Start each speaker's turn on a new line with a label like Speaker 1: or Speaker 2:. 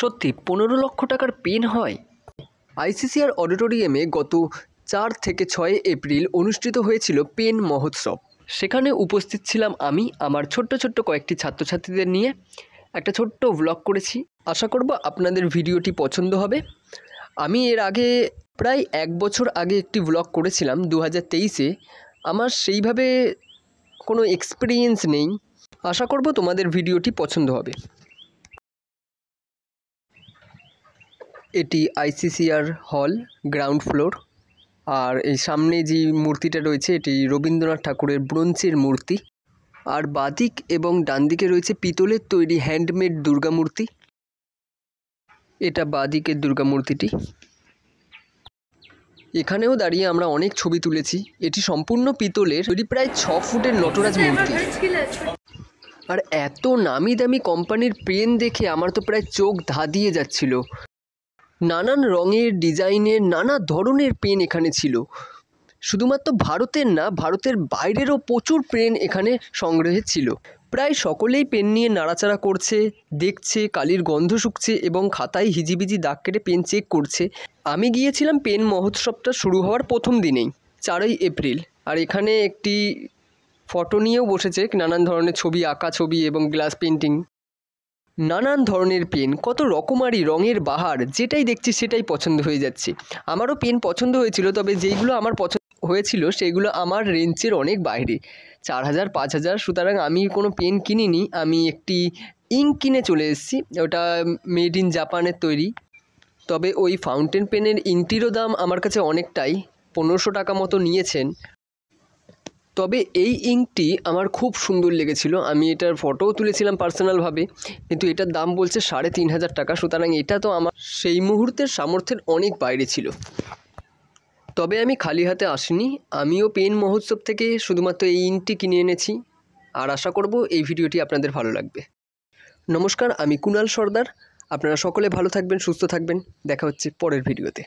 Speaker 1: সত্যি 15 লক্ষ টাকার পেন হয়? আইসিসিআর অডিটোরিয়ামে গত 4 থেকে 6 এপ্রিল অনুষ্ঠিত হয়েছিল পেন মহোৎসব। সেখানে উপস্থিত ছিলাম আমি আমার ছোট্ট ছোট্ট কয়েকটি ছাত্রছাত্রীদের নিয়ে একটা ছোট্ট ভ্লগ করেছি। আশা করব আপনাদের ভিডিওটি পছন্দ হবে। আমি এর আগে প্রায় 1 বছর আগে একটি ভ্লগ করেছিলাম 2023-এ। আমার সেইভাবে কোনো এক্সপিরিয়েন্স নেই। আশা করব তোমাদের ভিডিওটি পছন্দ হবে। এটি আইসিসিআর হল, গ্রাউন্ড ফ্লোর। আর এই সামনে যে মূর্তিটা রয়েছে এটি রবীন্দ্রনাথ ঠাকুরের ব্রোঞ্জের মূর্তি। আর বাঁদিক এবং ডান দিকে রয়েছে পিতলের তৈরি হ্যান্ডমেড দুর্গা মূর্তি। এটা বাঁদিকের দুর্গা মূর্তিটি। এখানেও দাঁড়িয়ে আমরা অনেক ছবি তুলেছি। এটি সম্পূর্ণ পিতলের তৈরি, প্রায় 6 ফুটের নটরাজ মূর্তি। আর এত নামি দামি কোম্পানির পেন দেখে আমার তো প্রায় চোখ ধাঁধিয়ে যাচ্ছিল। নানান রঙের, ডিজাইনের, নানা ধরনের পেন এখানে ছিল। শুধুমাত্র ভারতের না, ভারতের বাইরেরও প্রচুর পেন এখানে সংগ্রহে ছিল। প্রায় সকলেই পেন নিয়ে নাড়াচাড়া করছে, দেখছে, কালির গন্ধ শুকছে এবং খাতায় হিজিবিজি দাগ কেটে পেন চেক করছে। আমি গিয়েছিলাম পেন মহোৎসবটা শুরু হওয়ার প্রথম দিনেই, 4 এপ্রিল। আর এখানে একটি ফটো নিয়েও বসেছে, নানান ধরনের ছবি আঁকা ছবি এবং গ্লাস পেন্টিং। নানান ধরনের পেন, কত রকমারি রঙের বাহার, যেটাই দেখছি সেটাই পছন্দ হয়ে যাচ্ছে। আমারও পেন পছন্দ হয়েছিল, তবে যেইগুলো আমার পছন্দ হয়েছিল সেগুলো আমার রেঞ্জের অনেক বাইরে, 4000 5000। সুতরাং আমি কোনো পেন কিনিনি, আমি একটি ইঙ্ক কিনে চলে এসেছি। ওটা মেড ইন জাপানের তৈরি। তবে ওই ফাউন্টেন পেনের ইঙ্কটিরও দাম আমার কাছে অনেকটাই, 1500 টাকা মতো নিয়েছেন। তবে এই ইঙ্কটি আমার খুব সুন্দর লেগেছিল। আমি এটার ফটোও তুলেছিলাম পার্সোনালভাবে, কিন্তু এটার দাম বলছে 3500 টাকা। সুতরাং এটা তো আমার সেই মুহূর্তের সামর্থ্যের অনেক বাইরে ছিল। তবে আমি খালি হাতে আসিনি, আমিও পেন মহোৎসব থেকে শুধুমাত্র এই ইঙ্কটি কিনে এনেছি। আর আশা করব এই ভিডিওটি আপনাদের ভালো লাগবে। নমস্কার, আমি কুণাল সর্দার। আপনারা সকলে ভালো থাকবেন, সুস্থ থাকবেন। দেখা হচ্ছে পরের ভিডিওতে।